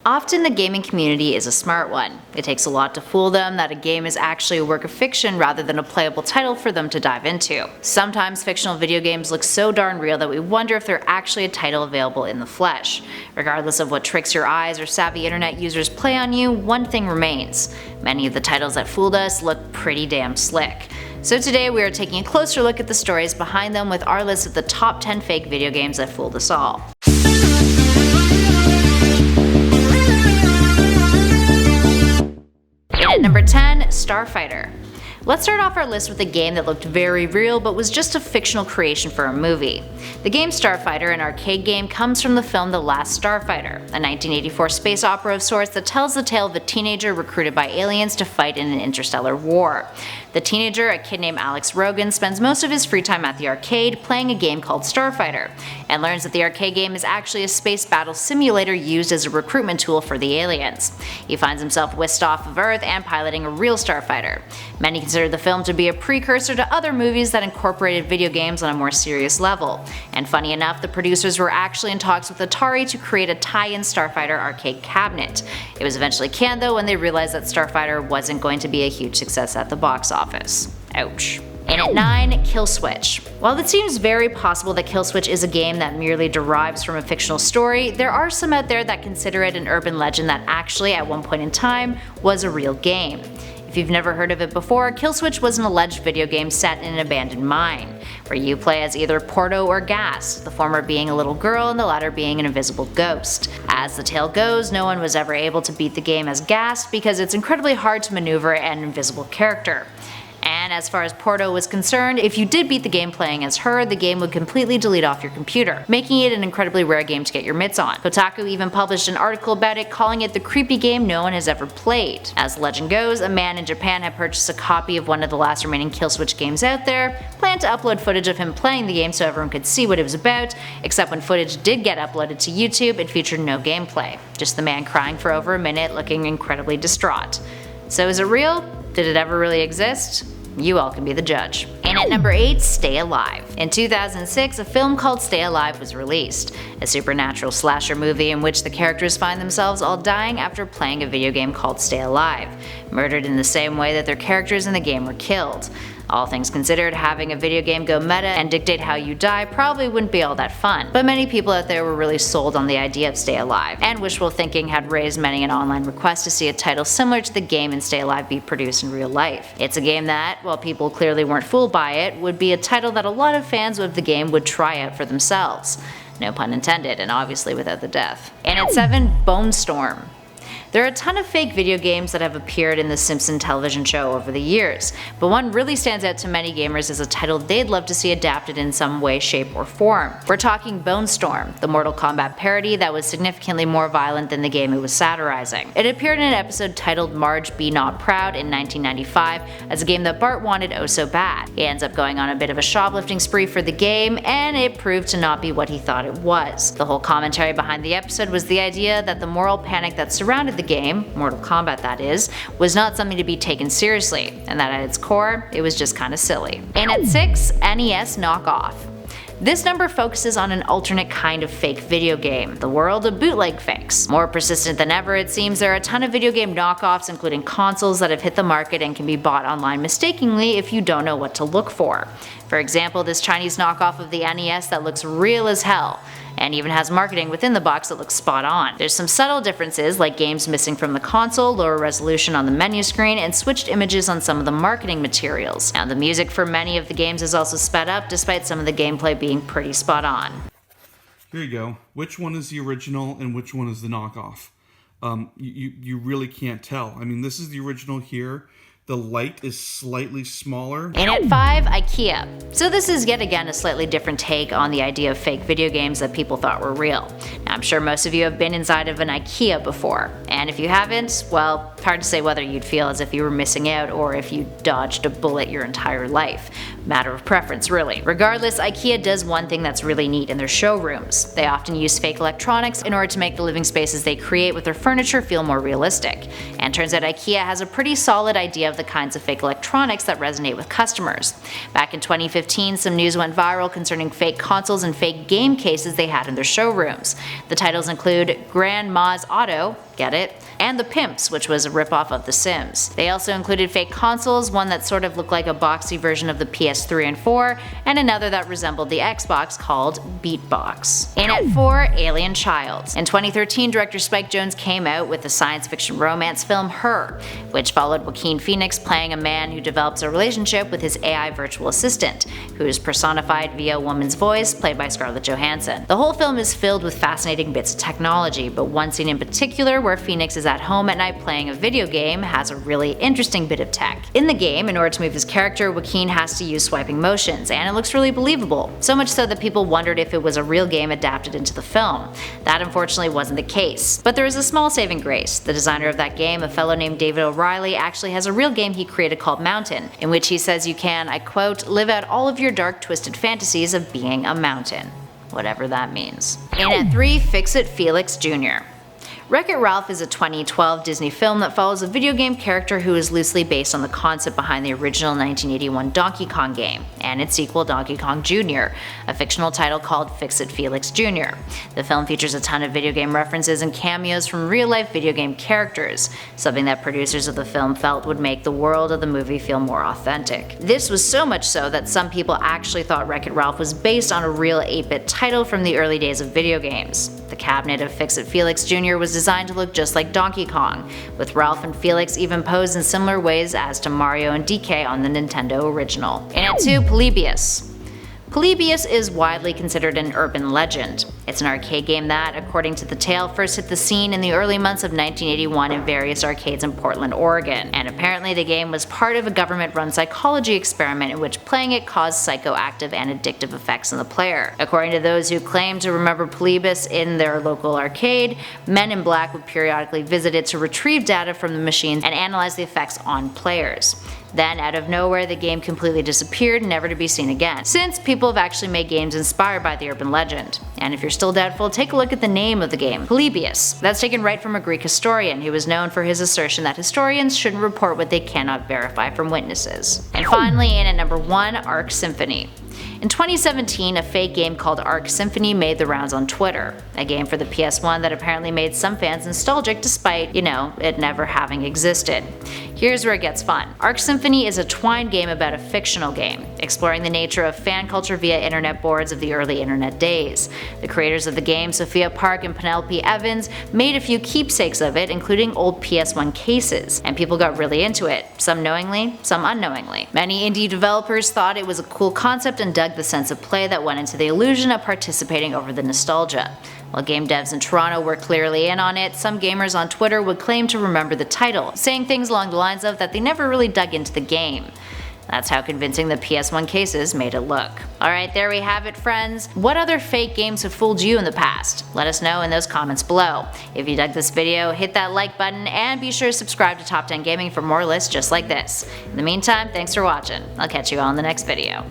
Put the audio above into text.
Often the gaming community is a smart one. It takes a lot to fool them that a game is actually a work of fiction rather than a playable title for them to dive into. Sometimes fictional video games look so darn real that we wonder if they're actually a title available in the flesh. Regardless of what tricks your eyes or savvy internet users play on you, one thing remains. Many of the titles that fooled us look pretty damn slick. So today we are taking a closer look at the stories behind them with our list of the top 10 fake video games that fooled us all. At number 10, STARFIGHTER. Let's start off our list with a game that looked very real but was just a fictional creation for a movie. The game STARFIGHTER, an arcade game, comes from the film The Last Starfighter, a 1984 space opera of sorts that tells the tale of a teenager recruited by aliens to fight in an interstellar war. The teenager, a kid named Alex Rogan, spends most of his free time at the arcade playing a game called STARFIGHTER, and learns that the arcade game is actually a space battle simulator used as a recruitment tool for the aliens. He finds himself whisked off of Earth and piloting a real starfighter. Many consider the film to be a precursor to other movies that incorporated video games on a more serious level, and funny enough, the producers were actually in talks with Atari to create a tie-in STARFIGHTER arcade cabinet. It was eventually canned though when they realized that STARFIGHTER wasn't going to be a huge success at the box office. Ouch. And at 9, KILLSWITCH. While it seems very possible that KILLSWITCH is a game that merely derives from a fictional story, there are some out there that consider it an urban legend that actually, at one point in time, was a real game. If you've never heard of it before, KILLSWITCH was an alleged video game set in an abandoned mine, where you play as either Porto or Gast, the former being a little girl and the latter being an invisible ghost. As the tale goes, no one was ever able to beat the game as Gast because it's incredibly hard to maneuver an invisible character. And as far as Porto was concerned, if you did beat the game playing as her, the game would completely delete off your computer, making it an incredibly rare game to get your mitts on. Kotaku even published an article about it, calling it the creepy game no one has ever played. As legend goes, a man in Japan had purchased a copy of one of the last remaining KILLSWITCH games out there, planned to upload footage of him playing the game so everyone could see what it was about, except when footage did get uploaded to YouTube, it featured no gameplay. Just the man crying for over a minute, looking incredibly distraught. So is it real? Did it ever really exist? You all can be the judge. And at number 8, Stay Alive. In 2006, a film called Stay Alive was released, a supernatural slasher movie in which the characters find themselves all dying after playing a video game called Stay Alive, murdered in the same way that their characters in the game were killed. All things considered, having a video game go meta and dictate how you die probably wouldn't be all that fun, but many people out there were really sold on the idea of Stay Alive, and wishful thinking had raised many an online request to see a title similar to the game in Stay Alive be produced in real life. It's a game that, while people clearly weren't fooled by it, would be a title that a lot of fans of the game would try out for themselves. No pun intended, and obviously without the death. And at 7, BONESTORM. There are a ton of fake video games that have appeared in the Simpsons television show over the years, but one really stands out to many gamers as a title they'd love to see adapted in some way, shape, or form. We're talking BONESTORM, the Mortal Kombat parody that was significantly more violent than the game it was satirizing. It appeared in an episode titled Marge Be Not Proud in 1995 as a game that Bart wanted oh so bad. He ends up going on a bit of a shoplifting spree for the game, and it proved to not be what he thought it was. The whole commentary behind the episode was the idea that the moral panic that surrounded the game, Mortal Kombat that is, was not something to be taken seriously, and that at its core, it was just kinda silly. And at 6, NES KNOCKOFF. This number focuses on an alternate kind of fake video game, the world of bootleg fakes. More persistent than ever, it seems there are a ton of video game knockoffs, including consoles that have hit the market and can be bought online mistakenly if you don't know what to look for. For example, this Chinese knockoff of the NES that looks real as hell, and even has marketing within the box that looks spot on. There's some subtle differences, like games missing from the console, lower resolution on the menu screen, and switched images on some of the marketing materials. Now the music for many of the games is also sped up, despite some of the gameplay being pretty spot on. Here you go. Which one is the original and which one is the knockoff? You really can't tell. I mean, this is the original here. The light is slightly smaller. And at 5, IKEA. So this is yet again a slightly different take on the idea of fake video games that people thought were real. Now I'm sure most of you have been inside of an IKEA before, and if you haven't, well, hard to say whether you'd feel as if you were missing out or if you dodged a bullet your entire life. Matter of preference, really. Regardless, IKEA does one thing that's really neat in their showrooms. They often use fake electronics in order to make the living spaces they create with their furniture feel more realistic. And turns out IKEA has a pretty solid idea of the kinds of fake electronics that resonate with customers. Back in 2015, some news went viral concerning fake consoles and fake game cases they had in their showrooms. The titles include Grandma's Auto, get it, and The Pimps, which was a ripoff of The Sims. They also included fake consoles, one that sort of looked like a boxy version of the PS3 and 4, and another that resembled the Xbox called Beatbox. In at 4, Alien Child. In 2013, director Spike Jonze came out with the science fiction romance film Her, which followed Joaquin Phoenix playing a man who develops a relationship with his AI virtual assistant, who is personified via a woman's voice played by Scarlett Johansson. The whole film is filled with fascinating bits of technology, but one scene in particular where Phoenix is at home at night playing a video game has a really interesting bit of tech. In the game, in order to move his character, Joaquin has to use swiping motions, and it looks really believable, so much so that people wondered if it was a real game adapted into the film. That unfortunately wasn't the case. But there is a small saving grace. The designer of that game, a fellow named David O'Reilly, actually has a real game he created called Mountain, in which he says you can, I quote, live out all of your dark twisted fantasies of being a mountain. Whatever that means. In at 3, Fix-It Felix Jr. Wreck-It Ralph is a 2012 Disney film that follows a video game character who is loosely based on the concept behind the original 1981 Donkey Kong game, and its sequel Donkey Kong Jr., a fictional title called Fix-It Felix Jr. The film features a ton of video game references and cameos from real-life video game characters, something that producers of the film felt would make the world of the movie feel more authentic. This was so much so that some people actually thought Wreck-It Ralph was based on a real 8-bit title from the early days of video games. The cabinet of Fix-It Felix Jr. was designed to look just like Donkey Kong, with Ralph and Felix even posed in similar ways as to Mario and DK on the Nintendo original. In at 2, PLOYBIUS. PLOYBIUS is widely considered an urban legend. It's an arcade game that, according to the tale, first hit the scene in the early months of 1981 in various arcades in Portland, Oregon, and apparently the game was part of a government-run psychology experiment in which playing it caused psychoactive and addictive effects on the player. According to those who claim to remember PLOYBIUS in their local arcade, men in black would periodically visit it to retrieve data from the machines and analyze the effects on players. Then, out of nowhere, the game completely disappeared, never to be seen again. Since people have actually made games inspired by the urban legend. And if you're still doubtful, take a look at the name of the game, PLOYBIUS. That's taken right from a Greek historian who was known for his assertion that historians shouldn't report what they cannot verify from witnesses. And finally, in at number 1, Arc Symphony. In 2017, a fake game called Arc Symphony made the rounds on Twitter, a game for the PS1 that apparently made some fans nostalgic despite, it never having existed. Here's where it gets fun. Arc Symphony is a twined game about a fictional game, exploring the nature of fan culture via internet boards of the early internet days. The creators of the game, Sophia Park and Penelope Evans, made a few keepsakes of it, including old PS1 cases, and people got really into it, some knowingly, some unknowingly. Many indie developers thought it was a cool concept and dug the sense of play that went into the illusion of participating over the nostalgia. While game devs in Toronto were clearly in on it, some gamers on Twitter would claim to remember the title, saying things along the lines of that they never really dug into the game. That's how convincing the PS1 cases made it look. Alright, there we have it, friends. What other fake games have fooled you in the past? Let us know in those comments below. If you dug this video, hit that like button and be sure to subscribe to Top 10 Gaming for more lists just like this. In the meantime, thanks for watching. I'll catch you all in the next video.